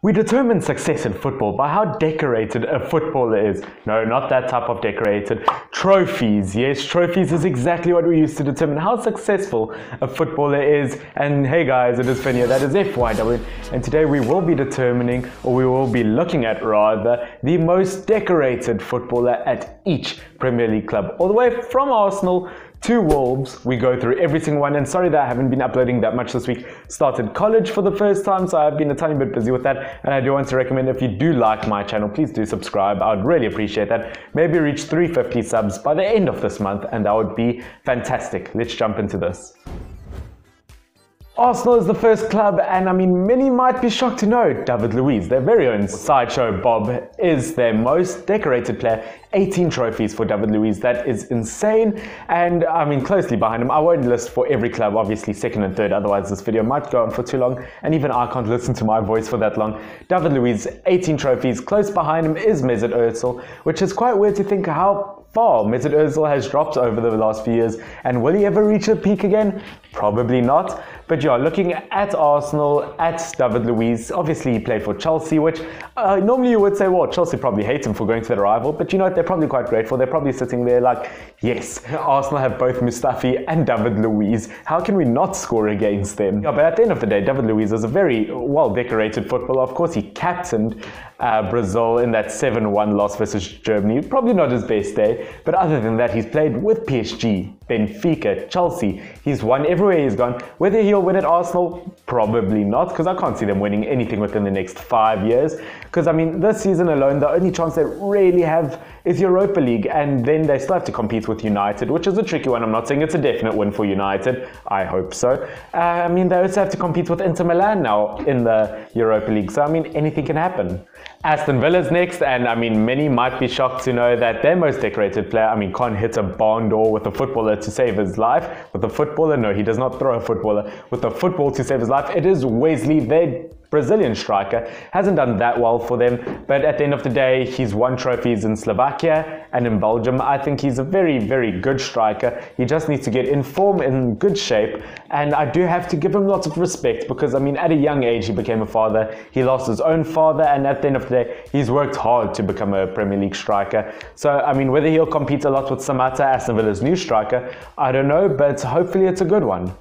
We determine success in football by how decorated a footballer is. No, not that type of decorated. Trophies. Yes, trophies is exactly what we use to determine how successful a footballer is. And hey guys, it is Finn here, that is FYW. And today we will be determining, or we will be looking at rather, the most decorated footballer at each Premier League club. All the way from Arsenal to Wolves, we go through every single one, and sorry that I haven't been uploading that much this week. Started college for the first time, so I've been a tiny bit busy with that, and I do want to recommend, if you do like my channel, please do subscribe. I would really appreciate that. Maybe reach 350 subs by the end of this month, and that would be fantastic. Let's jump into this. Arsenal is the first club, and I mean, many might be shocked to know David Luiz, their very own sideshow Bob, is their most decorated player. 18 trophies for David Luiz. That is insane. And I mean, closely behind him, I won't list for every club, obviously second and third, otherwise this video might go on for too long, and even I can't listen to my voice for that long. David Luiz, 18 trophies. Close behind him is Mesut Ozil, which is quite weird to think how far Mesut Ozil has dropped over the last few years, and will he ever reach a peak again? Probably not. But yeah, looking at Arsenal, at David Luiz, obviously he played for Chelsea, which normally you would say, well, Chelsea probably hate him for going to their rival, but you know what, they're probably quite grateful. They're probably sitting there like, yes, Arsenal have both Mustafi and David Luiz. How can we not score against them? Yeah, but at the end of the day, David Luiz is a very well-decorated footballer. Of course, he captained Brazil in that 7-1 loss versus Germany. Probably not his best day, but other than that, he's played with PSG, Benfica, Chelsea. He's won everywhere he's gone. Whether he'll win at Arsenal, probably not, because I can't see them winning anything within the next 5 years. Because I mean, this season alone, the only chance they really have is Europa League, and then they still have to compete with United, which is a tricky one. I'm not saying it's a definite win for United. I hope so. I mean, they also have to compete with Inter Milan now in the Europa League, so I mean, anything can happen. Aston Villa's next, and I mean, many might be shocked to know that their most decorated player, I mean, can't hit a barn door with a footballer to save his life. With a footballer, no, he does not throw a footballer. With a football to save his life, it is Wesley, their Brazilian striker. Hasn't done that well for them, but at the end of the day, he's won trophies in Slovakia and in Belgium. I think he's a very, very good striker. He just needs to get in form, in good shape, and I do have to give him lots of respect because, I mean, at a young age, he became a father. He lost his own father, and at the end of the day, he's worked hard to become a Premier League striker. So, I mean, whether he'll compete a lot with Samata, Aston Villa's new striker, I don't know, but hopefully it's a good one.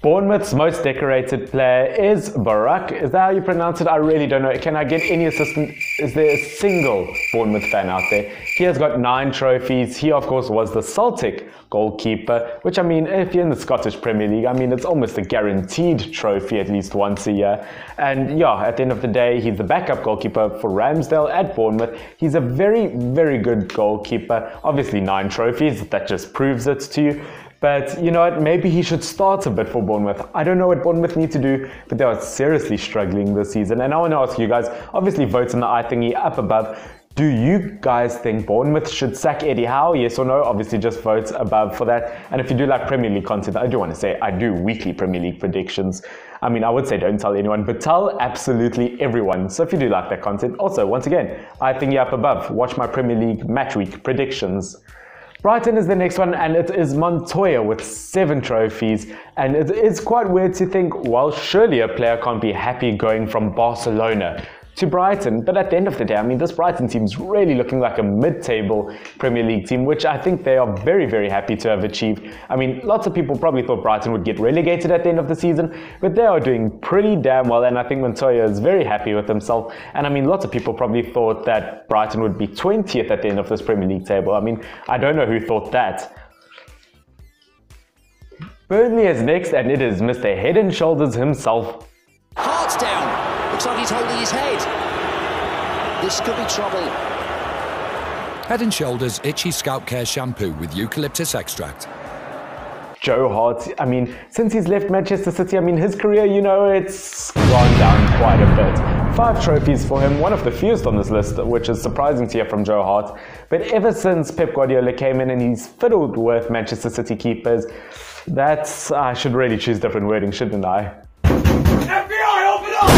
Bournemouth's most decorated player is Barak. Is that how you pronounce it? I really don't know. Can I get any assistance? Is there a single Bournemouth fan out there? He has got 9 trophies. He, of course, was the Celtic goalkeeper, which, I mean, if you're in the Scottish Premier League, I mean, it's almost a guaranteed trophy at least once a year. And yeah, at the end of the day, he's the backup goalkeeper for Ramsdale at Bournemouth. He's a very, very good goalkeeper. Obviously, 9 trophies. That just proves it to you. But you know what, maybe he should start a bit for Bournemouth. I don't know what Bournemouth need to do, but they are seriously struggling this season. And I want to ask you guys, obviously vote in the I thingy up above. Do you guys think Bournemouth should sack Eddie Howe? Yes or no? Obviously just vote above for that. And if you do like Premier League content, I do want to say I do weekly Premier League predictions. I mean, I would say don't tell anyone, but tell absolutely everyone. So if you do like that content, also, once again, I thingy up above. Watch my Premier League match week predictions. Brighton is the next one, and it is Montoya with 7 trophies. And it is quite weird to think, well, surely a player can't be happy going from Barcelona to Brighton. But at the end of the day, I mean, this Brighton team's really looking like a mid-table Premier League team, which I think they are very, very happy to have achieved. I mean, lots of people probably thought Brighton would get relegated at the end of the season, but they are doing pretty damn well, and I think Montoya is very happy with himself. And I mean, lots of people probably thought that Brighton would be 20th at the end of this Premier League table. I mean, I don't know who thought that. Burnley is next, and it is Mr. Head and Shoulders himself. Hearts down. Looks like he's holding his head. This could be trouble. Head and Shoulders Itchy Scalp Care Shampoo with eucalyptus extract. Joe Hart, I mean, since he's left Manchester City, I mean, his career, you know, it's gone down quite a bit. 5 trophies for him, one of the fewest on this list, which is surprising to hear from Joe Hart. But ever since Pep Guardiola came in and he's fiddled with Manchester City keepers, I should really choose different wording, shouldn't I? FBI, open up!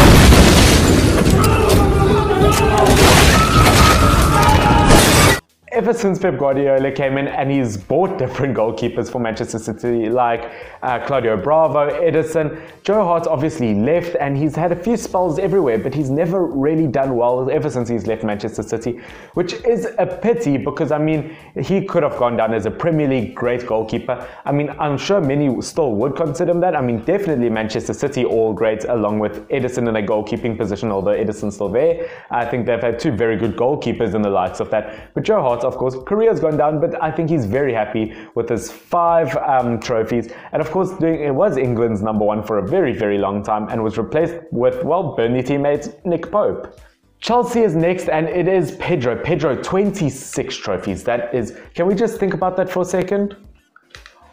ever since Pep Guardiola came in and he's bought different goalkeepers for Manchester City, like Claudio Bravo, Edison. Joe Hart obviously left, and he's had a few spells everywhere, but he's never really done well ever since he's left Manchester City, which is a pity because, I mean, he could have gone down as a Premier League great goalkeeper. I mean, I'm sure many still would consider him that. I mean, definitely Manchester City all great, along with Edison in a goalkeeping position, although Edison's still there. I think they've had two very good goalkeepers in the likes of that. But Joe Hart, of course, career's gone down, but I think he's very happy with his 5 trophies. And of course, it was England's number one for a very, very long time and was replaced with, well, Burnley teammate Nick Pope. Chelsea is next, and it is Pedro. Pedro, 26 trophies. That is, can we just think about that for a second?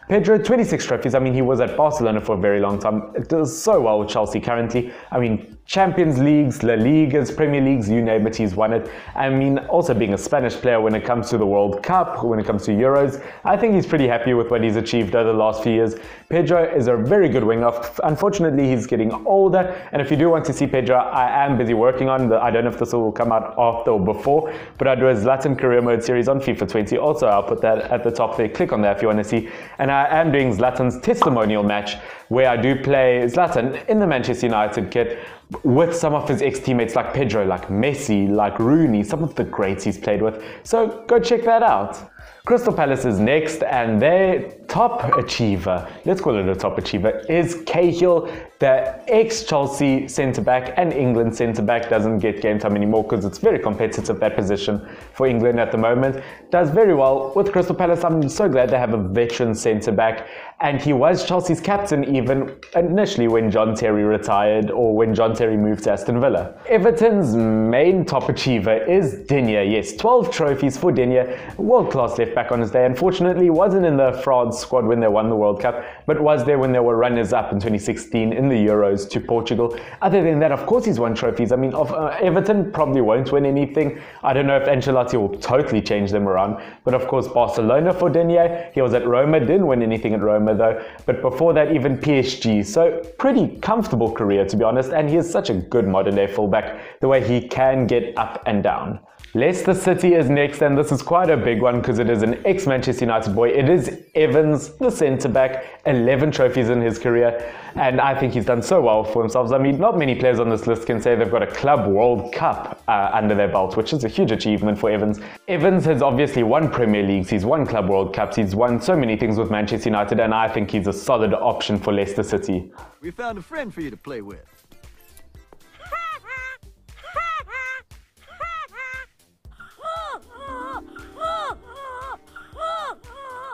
Pedro, 26 trophies. I mean, he was at Barcelona for a very long time. It does so well with Chelsea currently. I mean, Champions Leagues, La Ligas, Premier Leagues, you name it, he's won it. I mean, also being a Spanish player when it comes to the World Cup, when it comes to Euros, I think he's pretty happy with what he's achieved over the last few years. Pedro is a very good winger. Unfortunately, he's getting older, and if you do want to see Pedro, I am busy working on I don't know if this will come out after or before, but I do a Zlatan career mode series on FIFA 20. Also, I'll put that at the top there. Click on that if you want to see. And I am doing Zlatan's testimonial match, where I do play Zlatan in the Manchester United kit with some of his ex-teammates like Pedro, like Messi, like Rooney, some of the greats he's played with. So go check that out. Crystal Palace is next, and their top achiever, let's call it a top achiever, is Cahill, the ex-Chelsea centre-back and England centre-back. Doesn't get game time anymore because it's very competitive, that position for England at the moment. Does very well with Crystal Palace. I'm so glad they have a veteran centre-back, and he was Chelsea's captain even initially when John Terry retired, or when John Terry moved to Aston Villa. Everton's main top achiever is Digne. Yes, 12 trophies for Digne, world-class left-back on his day. Unfortunately, wasn't in the France squad when they won the World Cup, but was there when they were runners-up in 2016 in the Euros to Portugal. Other than that, of course, he's won trophies. I mean, Everton probably won't win anything. I don't know if Ancelotti will totally change them around, but of course, Barcelona for Digne. He was at Roma, didn't win anything at Roma though, but before that, even PSG. So pretty comfortable career, to be honest, and he is such a good modern-day fullback, the way he can get up and down. Leicester City is next, and this is quite a big one because it is an ex-Manchester United boy. It is Evans, the centre-back, 11 trophies in his career, and I think he's done so well for himself. I mean, not many players on this list can say they've got a Club World Cup under their belt, which is a huge achievement for Evans. Evans has obviously won Premier Leagues, he's won Club World Cups, he's won so many things with Manchester United, and I think he's a solid option for Leicester City. We found a friend for you to play with.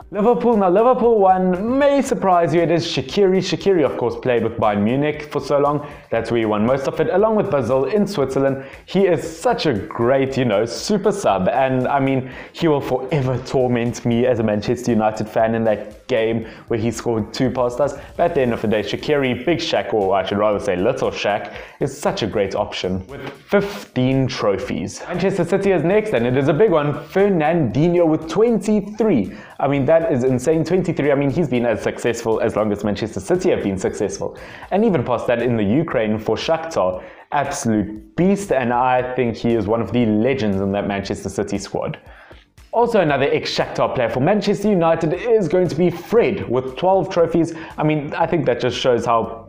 Liverpool. Now, Liverpool one may surprise you. It is Shaqiri. Shaqiri, of course, played with Bayern Munich for so long. That's where he won most of it, along with Basel in Switzerland. He is such a great, super sub. And, I mean, he will forever torment me as a Manchester United fan in that game where he scored 2 past us. But at the end of the day, Shaqiri, Big Shaq, or I should rather say Little Shaq, is such a great option with 15 trophies. Manchester City is next, and it is a big one. Fernandinho with 23. I mean, that is insane. 23. I mean, he's been as successful as long as Manchester City have been successful. And even past that in the Ukraine for Shakhtar. Absolute beast, and I think he is one of the legends in that Manchester City squad. Also, another ex-Shakhtar player for Manchester United is going to be Fred with 12 trophies. I mean, I think that just shows how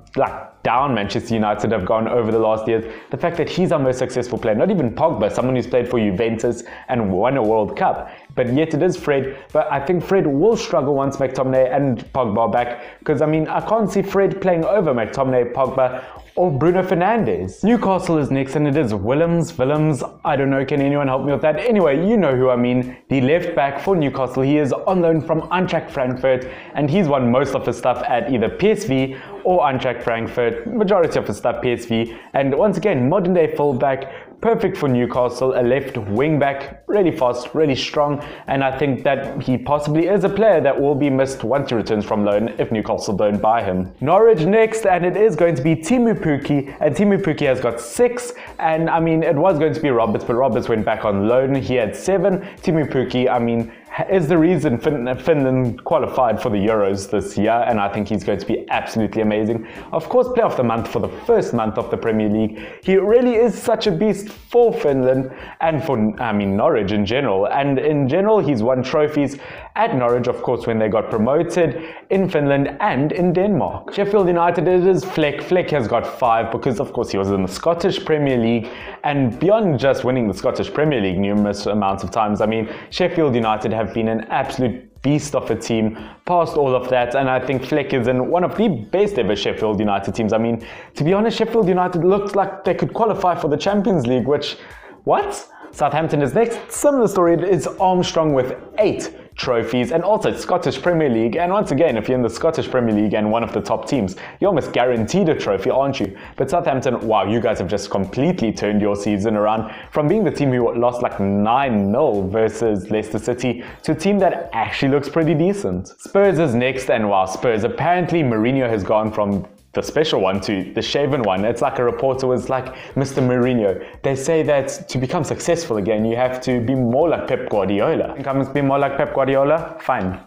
down Manchester United have gone over the last years. The fact that he's our most successful player, not even Pogba, someone who's played for Juventus and won a World Cup, but yet it is Fred. But I think Fred will struggle once McTominay and Pogba are back, because I mean, I can't see Fred playing over McTominay, Pogba, or Bruno Fernandes. Newcastle is next, and it is Willems. I don't know, can anyone help me with that? Anyway, you know who I mean. The left back for Newcastle. He is on loan from Eintracht Frankfurt, and he's won most of his stuff at either PSV or Eintracht Frankfurt. Majority of his stuff PSV. And once again, modern day fullback. Perfect for Newcastle, a left wing back, really fast, really strong, and I think that he possibly is a player that will be missed once he returns from loan if Newcastle don't buy him. Norwich next, and it is going to be Timu Pukki, and Timu Pukki has got 6, and I mean, it was going to be Roberts, but Roberts went back on loan. He had 7. Timu Pukki, I mean, is the reason Finland qualified for the Euros this year, and I think he's going to be absolutely amazing. Of course, Player of the Month for the first month of the Premier League. He really is such a beast for Finland and for, Norwich in general. And in general, he's won trophies at Norwich, of course, when they got promoted, in Finland and in Denmark. Sheffield United, it is Fleck. Fleck has got 5 because, of course, he was in the Scottish Premier League. And beyond just winning the Scottish Premier League numerous amounts of times, Sheffield United have been an absolute beast of a team past all of that, and I think Fleck is in one of the best ever Sheffield United teams. To be honest, Sheffield United looked like they could qualify for the Champions League, which, what? Southampton is next. Similar story, it is Armstrong with 8 trophies, and also Scottish Premier League. And once again, if you're in the Scottish Premier League and one of the top teams, you're almost guaranteed a trophy, aren't you? But Southampton, wow, you guys have just completely turned your season around from being the team who lost like 9-0 versus Leicester City to a team that actually looks pretty decent. Spurs is next, and wow, Spurs, apparently Mourinho has gone from the special one to the shaven one. It's like a reporter was like, Mr. Mourinho, they say that to become successful again, you have to be more like Pep Guardiola. Think I must be more like Pep Guardiola? Fine.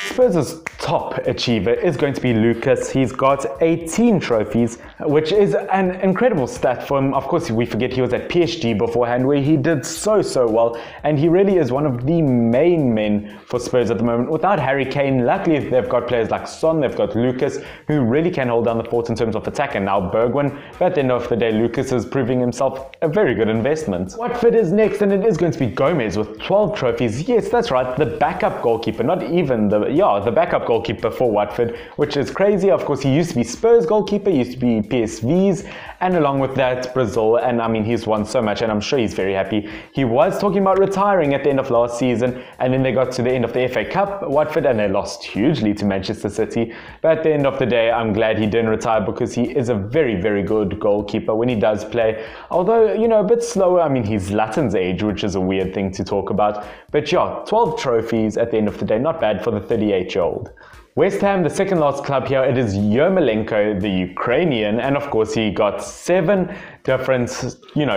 Spurs' top achiever is going to be Lucas. He's got 18 trophies, which is an incredible stat for him. Of course, we forget he was at PSG beforehand, where he did so well, and he really is one of the main men for Spurs at the moment. Without Harry Kane, luckily they've got players like Son, they've got Lucas, who really can hold down the fort in terms of attack, and now Bergwijn. But at the end of the day, Lucas is proving himself a very good investment. Watford is next, and it is going to be Gomez with 12 trophies. Yes, that's right, the backup goalkeeper, not even the backup goalkeeper for Watford, which is crazy. Of course, he used to be Spurs goalkeeper, he used to be PSV's, and along with that, Brazil. And he's won so much, and I'm sure he's very happy. He was talking about retiring at the end of last season, and then they got to the end of the FA Cup, Watford, and they lost hugely to Manchester City. But at the end of the day, I'm glad he didn't retire, because he is a very good goalkeeper when he does play. Although, a bit slower. He's Latin's age, which is a weird thing to talk about. But yeah, 12 trophies at the end of the day, not bad for the 38-year-old. West Ham, the second last club here, it is Yarmolenko, the Ukrainian, and of course he got 7 different,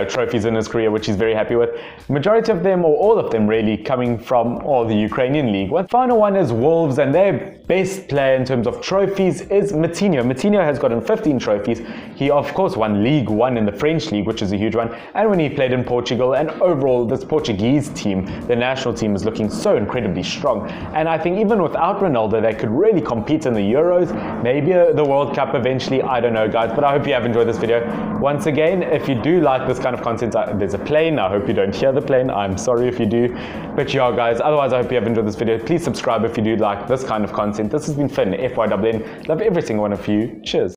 trophies in his career, which he's very happy with. Majority of them, or all of them really, coming from the Ukrainian league. One final one is Wolves, and their best player in terms of trophies is Matinho. Matinho has gotten 15 trophies. He of course won League 1 in the French league, which is a huge one, and when he played in Portugal, and overall this Portuguese team, the national team, is looking so incredibly strong. And I think even without Ronaldo, they could really compete in the Euros, maybe the World Cup eventually, I don't know guys, but I hope you have enjoyed this video. Once again, if you do like this kind of content, there's a plane. I hope you don't hear the plane. I'm sorry if you do. But yeah guys, otherwise I hope you have enjoyed this video. Please subscribe if you do like this kind of content. This has been Finn, FYWN. Love every single one of you. Cheers.